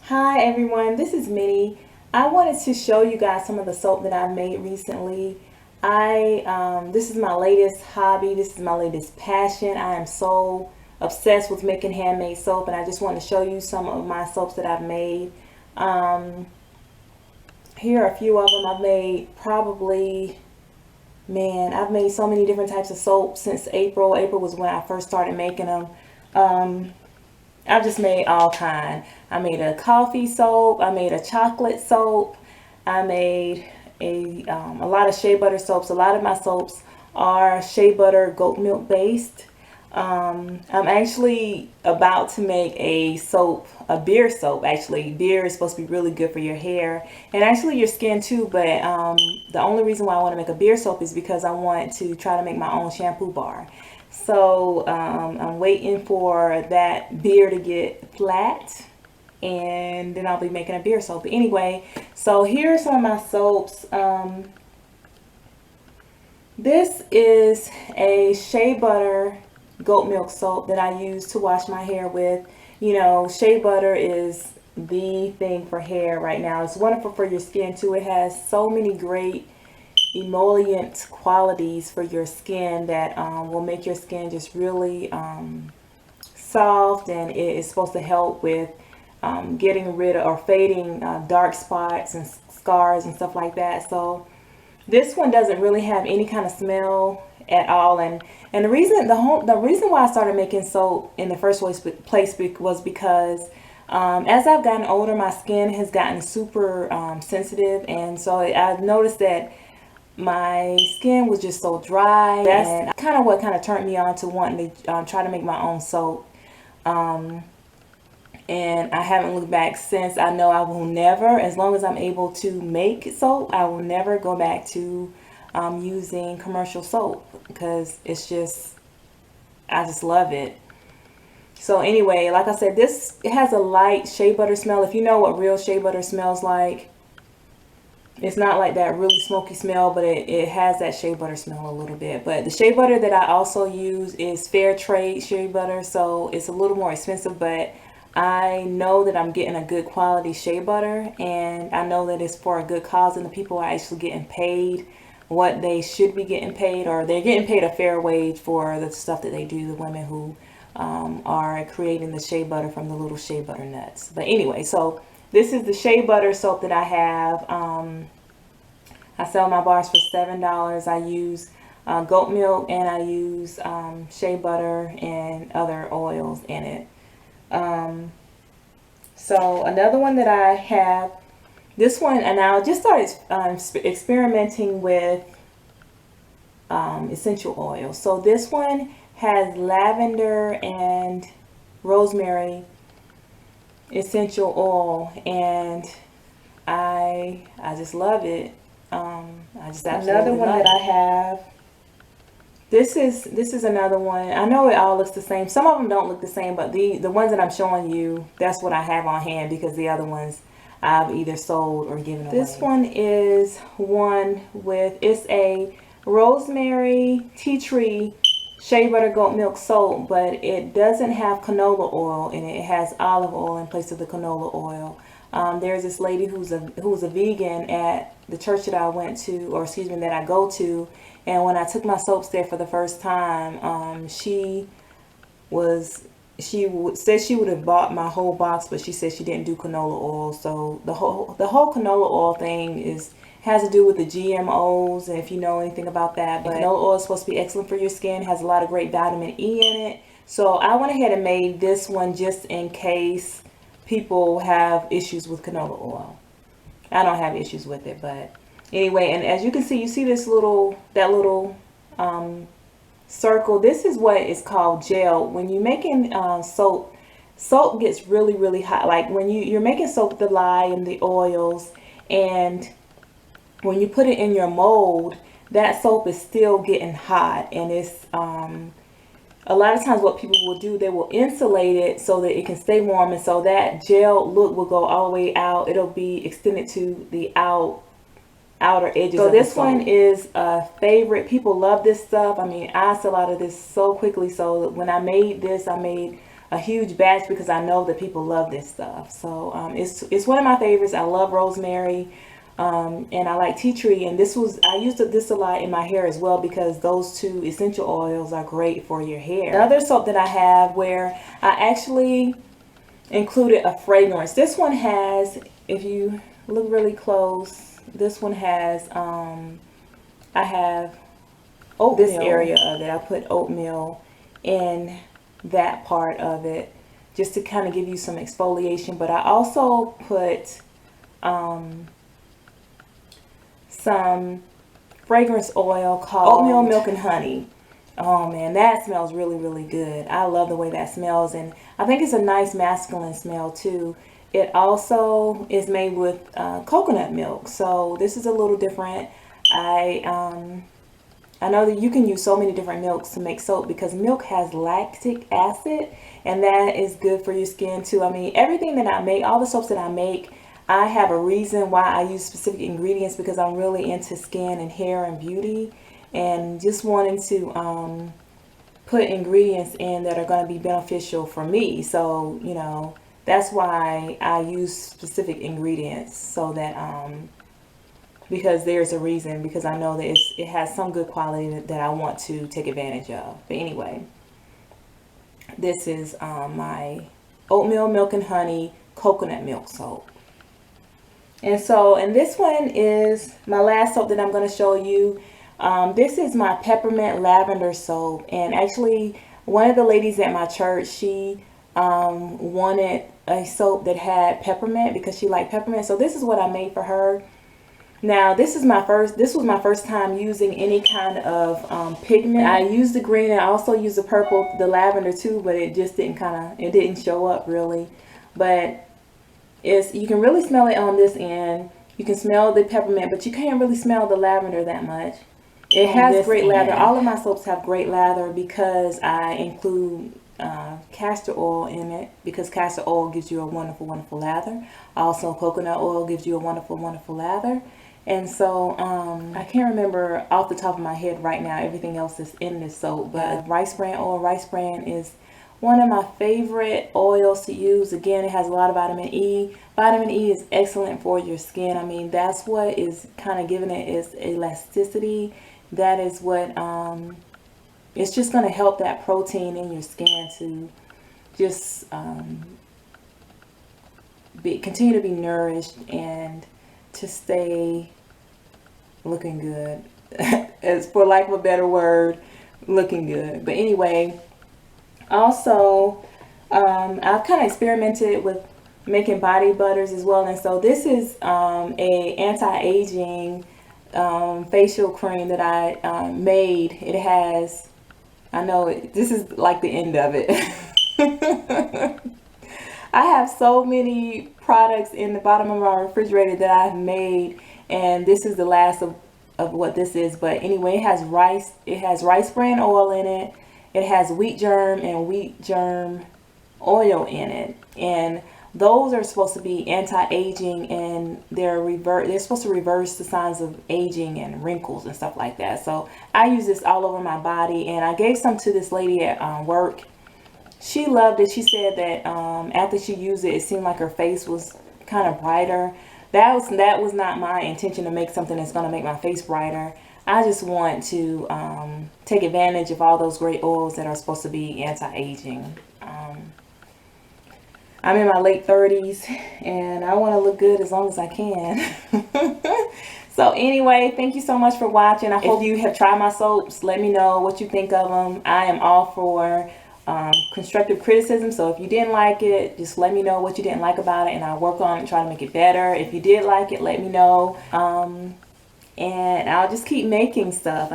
Hi everyone, this is Minnie. I wanted to show you guys some of the soap that I've made recently. This is my latest hobby. This is my latest passion. I am so obsessed with making handmade soap, and I just want to show you some of my soaps that I've made. Um, Here are a few of them. I've made probably, man, I've made so many different types of soap since April. April was when I first started making them. Um, I've just made all kind. I made a coffee soap. I made a chocolate soap. I made a lot of shea butter soaps. A lot of my soaps are shea butter goat milk based. I'm actually about to make a soap, a beer soap. Actually, beer is supposed to be really good for your hair and actually your skin too. But the only reason why I want to make a beer soap is because I want to try to make my own shampoo bar. So I'm waiting for that beer to get flat and then I'll be making a beer soap. But anyway, so here are some of my soaps. This is a shea butter goat milk soap that I use to wash my hair with. You know, shea butter is the thing for hair right now. It's wonderful for your skin too. It has so many great emollient qualities for your skin that will make your skin just really soft, and it is supposed to help with getting rid of or fading dark spots and scars and stuff like that. So this one doesn't really have any kind of smell at all, and the reason why I started making soap in the first place was because as I've gotten older, my skin has gotten super sensitive, and so I've noticed that my skin was just so dry. That's kind of what kind of turned me on to wanting to try to make my own soap. Um, and I haven't looked back since. I know I will never, as long as I'm able to make soap, I will never go back to using commercial soap because it's just, I just love it. So anyway, like I said, it has a light shea butter smell. If you know what real shea butter smells like, it's not like that really smoky smell, but it has that shea butter smell a little bit. But the shea butter that I also use is fair trade shea butter, so it's a little more expensive, but I know that I'm getting a good quality shea butter, and I know that it's for a good cause, and the people are actually getting paid what they should be getting paid, or they're getting paid a fair wage for the stuff that they do, the women who are creating the shea butter from the little shea butter nuts. But anyway, so this is the shea butter soap that I have. I sell my bars for $7. I use goat milk, and I use shea butter and other oils in it. Um, so another one that I have, this one, and I just started experimenting with essential oils. So this one has lavender and rosemary essential oil, and I just love it. I just absolutely another one love that I have. This is another one. I know it all looks the same. Some of them don't look the same, but the ones that I'm showing you, that's what I have on hand because the other ones I've either sold or given away. This one is one with, it's a rosemary tea tree shea butter goat milk soap, but it doesn't have canola oil in it. It has olive oil in place of the canola oil. There's this lady who's a vegan at the church that I went to, or excuse me, that I go to, and when I took my soaps there for the first time, said she would have bought my whole box, but she said she didn't do canola oil. So the whole canola oil thing has to do with the GMOs, and if you know anything about that. But canola oil is supposed to be excellent for your skin, has a lot of great vitamin E in it. So I went ahead and made this one just in case people have issues with canola oil. I don't have issues with it, but anyway, and as you can see, you see that little circle. This is what is called gel. When you're making soap gets really, really hot. Like when you're making soap with the lye and the oils, and when you put it in your mold, that soap is still getting hot, and it's a lot of times what people will do, they will insulate it so that it can stay warm, and so that gel look will go all the way out. It'll be extended to the outer edges. So this one is a favorite. People love this stuff. I mean, I sell out of this so quickly. So when I made this, I made a huge batch because I know that people love this stuff. So it's one of my favorites. I love rosemary, and I like tea tree. And I used this a lot in my hair as well because those two essential oils are great for your hair. Another soap that I have where I actually included a fragrance. This one has, if you look really close, this one has I have oatmeal. This area of it, I put oatmeal in that part of it just to kind of give you some exfoliation, but I also put some fragrance oil called oatmeal milk and honey. Oh man, that smells really, really good. I love the way that smells, and I think it's a nice masculine smell too. It also is made with coconut milk, so this is a little different. I know that you can use so many different milks to make soap because milk has lactic acid, and that is good for your skin too. I mean, everything that I make, all the soaps that I make, I have a reason why I use specific ingredients because I'm really into skin and hair and beauty, and just wanting to put ingredients in that are going to be beneficial for me. So, you know, that's why I use specific ingredients, so that because there's a reason, because I know that it has some good quality that I want to take advantage of. But anyway, this is my oatmeal milk and honey coconut milk soap. And this one is my last soap that I'm going to show you. This is my peppermint lavender soap, and actually one of the ladies at my church, she wanted a soap that had peppermint because she liked peppermint. So this is what I made for her. Now this was my first time using any kind of pigment. I used the green and I also used the purple, the lavender too, but it just didn't show up really. But you can really smell it on this end. You can smell the peppermint, but you can't really smell the lavender that much. It has great lather. All of my soaps have great lather because I include castor oil in it, because castor oil gives you a wonderful, wonderful lather. Also, coconut oil gives you a wonderful, wonderful lather. And so I can't remember off the top of my head right now everything else that's in this soap, but rice bran oil. Rice bran is one of my favorite oils to use. Again, it has a lot of vitamin E. Vitamin E is excellent for your skin. I mean, that's what is kind of giving it its elasticity. That is what it's just going to help that protein in your skin to just continue to be nourished and to stay looking good, as for lack of a better word, looking good. But anyway, also I've kind of experimented with making body butters as well, and so this is a anti-aging facial cream that I made. It has, I know this is like the end of it. I have so many products in the bottom of my refrigerator that I've made, and this is the last of what this is. But anyway, it has rice bran oil in it. It has wheat germ and wheat germ oil in it, and those are supposed to be anti-aging, and they're supposed to reverse the signs of aging and wrinkles and stuff like that. So I use this all over my body, and I gave some to this lady at work. She loved it. She said that after she used it, it seemed like her face was kind of brighter. That was not my intention to make something that's going to make my face brighter. I just want to take advantage of all those great oils that are supposed to be anti-aging. I'm in my late 30s and I want to look good as long as I can. So anyway, thank you so much for watching. I hope you have tried my soaps. Let me know what you think of them. I am all for constructive criticism. So if you didn't like it, just let me know what you didn't like about it, and I'll work on it and try to make it better. If you did like it, let me know. And I'll just keep making stuff.